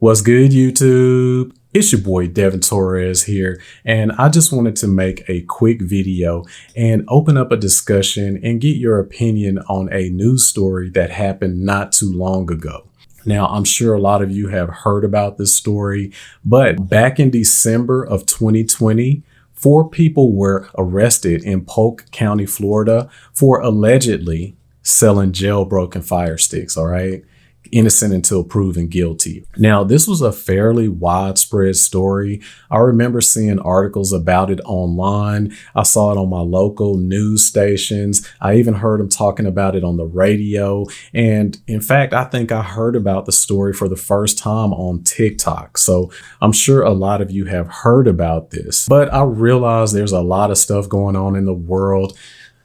What's good, YouTube? It's your boy Devin Torres here, and I just wanted to make a quick video and open up a discussion and get your opinion on a news story that happened not too long ago. Now, I'm sure a lot of you have heard about this story, but back in December of 2020, 4 people were arrested in Polk County, Florida for allegedly selling jailbroken fire sticks, all right? Innocent until proven guilty. Now, this was a fairly widespread story. I remember seeing articles about it online. I saw it on my local news stations. I even heard them talking about it on the radio. And in fact, I think I heard about the story for the first time on TikTok. So I'm sure a lot of you have heard about this, but I realize there's a lot of stuff going on in the world.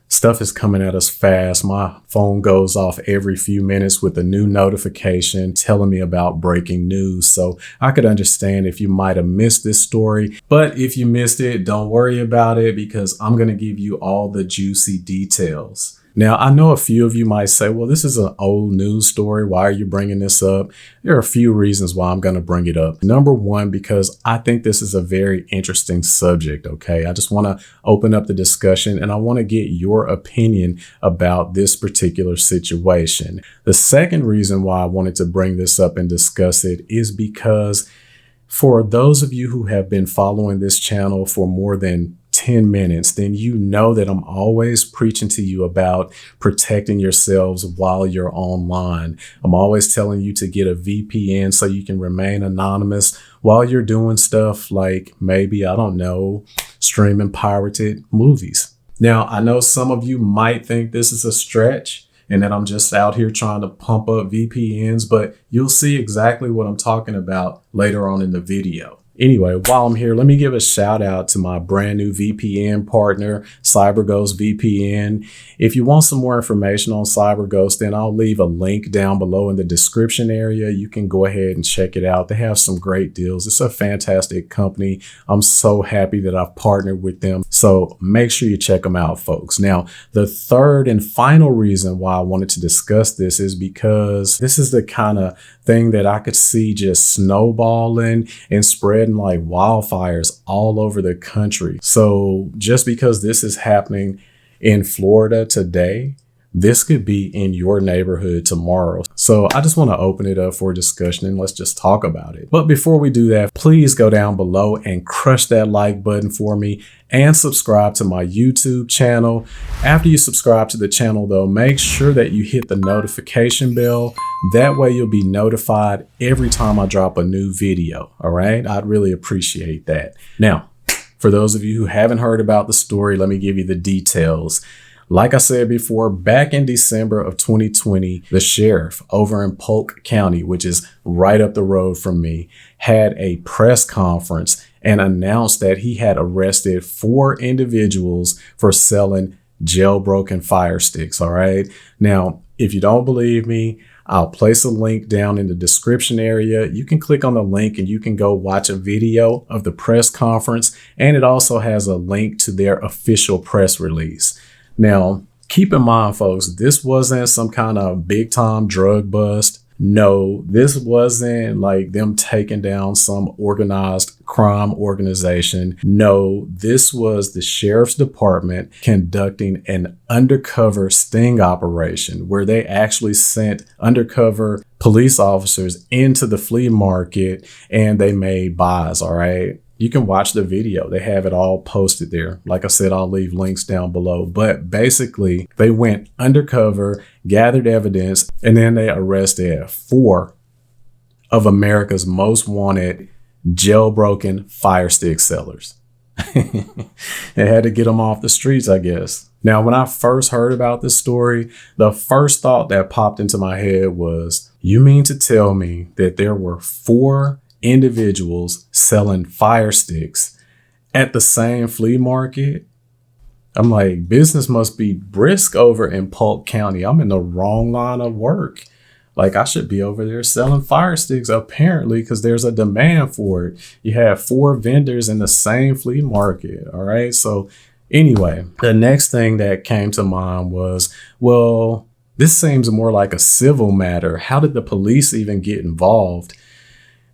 Stuff is coming at us fast. My phone goes off every few minutes with a new notification telling me about breaking news. So I could understand if you might have missed this story. But if you missed it, don't worry about it because I'm going to give you all the juicy details. Now, I know a few of you might say, well, this is an old news story. Why are you bringing this up? There are a few reasons why I'm going to bring it up. Number one, because I think this is a very interesting subject, okay? I just want to open up the discussion and I want to get your opinion about this particular situation. The second reason why I wanted to bring this up and discuss it is because for those of you who have been following this channel for more than 10 minutes, then you know that I'm always preaching to you about protecting yourselves while you're online. I'm always telling you to get a VPN so you can remain anonymous while you're doing stuff like maybe, I don't know, streaming pirated movies. Now, I know some of you might think this is a stretch and that I'm just out here trying to pump up VPNs, but you'll see exactly what I'm talking about later on in the video. Anyway, while I'm here, let me give a shout out to my brand new VPN partner, CyberGhost VPN. If you want some more information on CyberGhost, then I'll leave a link down below in the description area. You can go ahead and check it out. They have some great deals. It's a fantastic company. I'm so happy that I've partnered with them. So make sure you check them out, folks. Now, the third and final reason why I wanted to discuss this is because this is the kind of thing that I could see just snowballing and spreading like wildfires all over the country. So just because this is happening in Florida today, this could be in your neighborhood tomorrow. So I just want to open it up for discussion and let's just talk about it. But before we do that, please go down below and crush that like button for me and subscribe to my YouTube channel. After you subscribe to the channel though, make sure that you hit the notification bell. That way you'll be notified every time I drop a new video. All right. I'd really appreciate that. Now, for those of you who haven't heard about the story, let me give you the details. Like I said before, back in December of 2020, the sheriff over in Polk County, which is right up the road from me, had a press conference and announced that he had arrested 4 individuals for selling jailbroken fire sticks. All right. Now, if you don't believe me, I'll place a link down in the description area. You can click on the link and you can go watch a video of the press conference. And it also has a link to their official press release. Now, keep in mind, folks, this wasn't some kind of big time drug bust. No, this wasn't like them taking down some organized crime organization. No, this was the sheriff's department conducting an undercover sting operation where they actually sent undercover police officers into the flea market and they made buys. All right. You can watch the video. They have it all posted there. Like I said, I'll leave links down below. But basically, they went undercover, gathered evidence, and then they arrested 4 of America's most wanted jailbroken fire stick sellers. They had to get them off the streets, I guess. Now, when I first heard about this story, the first thought that popped into my head was, you mean to tell me that there were 4 individuals selling fire sticks at the same flea market? I'm like, business must be brisk over in Polk County. I'm in the wrong line of work. Like, I should be over there selling fire sticks apparently because there's a demand for it. You have 4 vendors in the same flea market. All right. So anyway, the next thing that came to mind was, well, this seems more like a civil matter. How did the police even get involved?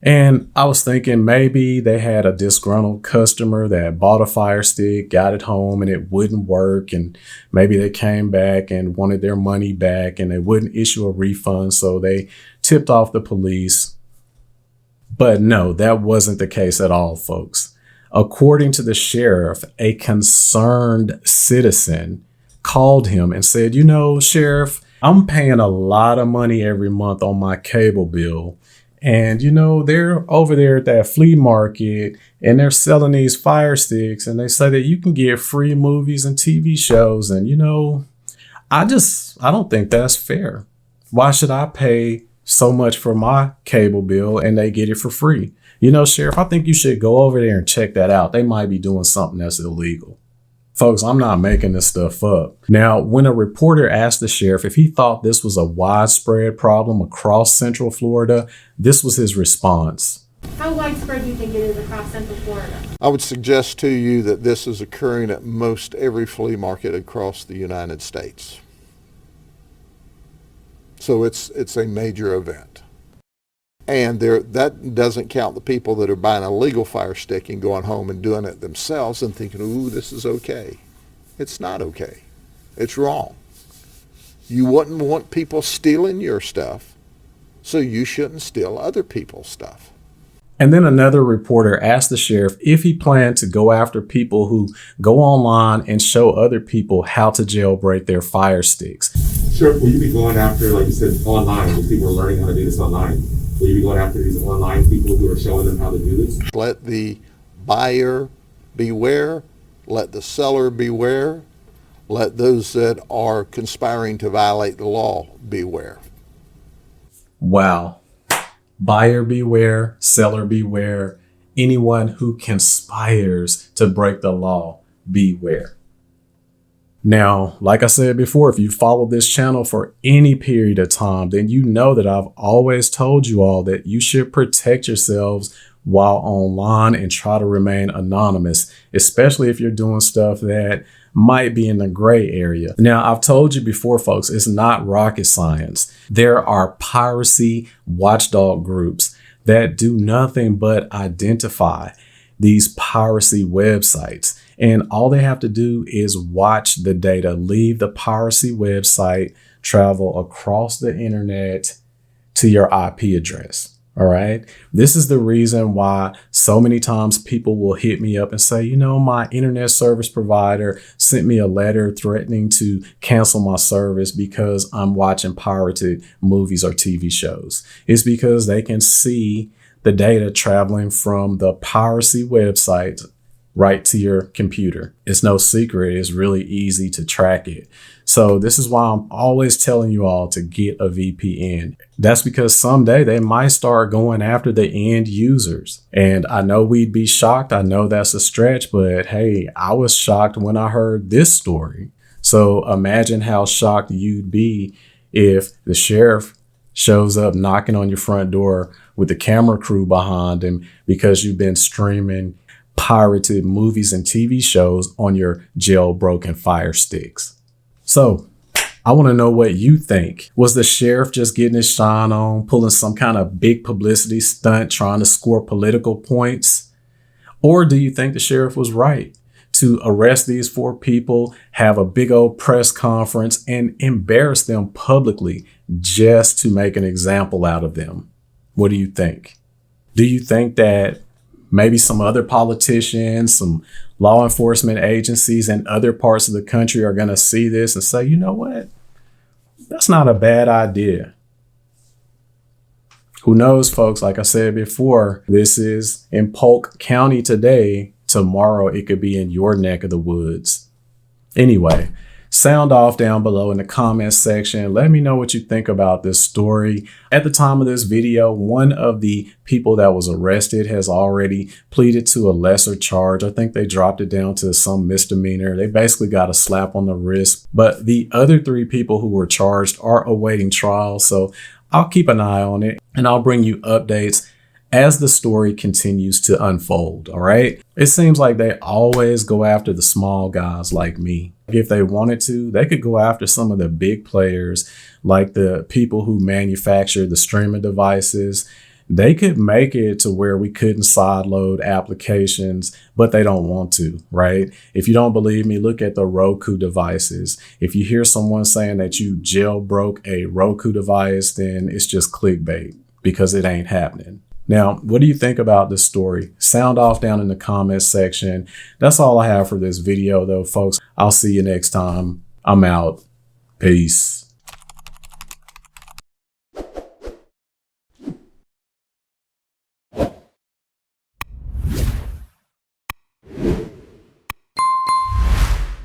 And I was thinking maybe they had a disgruntled customer that bought a Fire Stick, got it home, and it wouldn't work. And maybe they came back and wanted their money back and they wouldn't issue a refund. So they tipped off the police. But no, that wasn't the case at all, folks. According to the sheriff, a concerned citizen called him and said, "You know, Sheriff, I'm paying a lot of money every month on my cable bill. And, you know, they're over there at that flea market and they're selling these Fire Sticks and they say that you can get free movies and TV shows. And, you know, I don't think that's fair. Why should I pay so much for my cable bill and they get it for free? You know, Sheriff, I think you should go over there and check that out. They might be doing something that's illegal." Folks, I'm not making this stuff up. Now, when a reporter asked the sheriff if he thought this was a widespread problem across Central Florida, this was his response. How widespread do you think it is across Central Florida? I would suggest to you that this is occurring at most every flea market across the United States. So it's a major event. And that doesn't count the people that are buying a legal Fire Stick and going home and doing it themselves and thinking, "Ooh, this is okay." It's not okay. It's wrong. You wouldn't want people stealing your stuff, so you shouldn't steal other people's stuff. And then another reporter asked the sheriff if he planned to go after people who go online and show other people how to jailbreak their Fire Sticks. Sheriff, will you be going after, like you said, online, when people are learning how to do this online? Will you be going after these online people who are showing them how to do this? Let the buyer beware. Let the seller beware. Let those that are conspiring to violate the law beware. Wow. Buyer beware, seller beware. Anyone who conspires to break the law, beware. Now, like I said before, if you follow this channel for any period of time, then you know that I've always told you all that you should protect yourselves while online and try to remain anonymous, especially if you're doing stuff that might be in the gray area. Now, I've told you before, folks, it's not rocket science. There are piracy watchdog groups that do nothing but identify these piracy websites. And all they have to do is watch the data, leave the piracy website, travel across the internet to your IP address. All right. This is the reason why so many times people will hit me up and say, you know, my internet service provider sent me a letter threatening to cancel my service because I'm watching pirated movies or TV shows. It's because they can see the data traveling from the piracy website right to your computer. It's no secret. It's really easy to track it. So this is why I'm always telling you all to get a VPN. That's because someday they might start going after the end users. And I know we'd be shocked. I know that's a stretch, but hey, I was shocked when I heard this story. So imagine how shocked you'd be if the sheriff shows up knocking on your front door with the camera crew behind him because you've been streaming pirated movies and TV shows on your jailbroken Fire Sticks. So I want to know what you think. Was the sheriff just getting his shine on, pulling some kind of big publicity stunt, trying to score political points? Or do you think the sheriff was right to arrest these 4 people, have a big old press conference, and embarrass them publicly just to make an example out of them? What do you think? Do you think that maybe some other politicians, some law enforcement agencies in other parts of the country are going to see this and say, you know what? That's not a bad idea. Who knows, folks? Like I said before, this is in Polk County today. Tomorrow, it could be in your neck of the woods. Anyway, sound off down below in the comments section. Let me know what you think about this story. At the time of this video, one of the people that was arrested has already pleaded to a lesser charge. I think they dropped it down to some misdemeanor. They basically got a slap on the wrist. But the other 3 people who were charged are awaiting trial. So I'll keep an eye on it and I'll bring you updates as the story continues to unfold, all right? It seems like they always go after the small guys like me. If they wanted to, they could go after some of the big players, like the people who manufacture the streaming devices, They could make it to where we couldn't sideload applications, but they don't want to, right? If you don't believe me, look at the Roku devices. If you hear someone saying that you jailbroke a Roku device, then it's just clickbait because it ain't happening. Now, what do you think about this story? Sound off down in the comments section. That's all I have for this video though, folks. I'll see you next time. I'm out. Peace.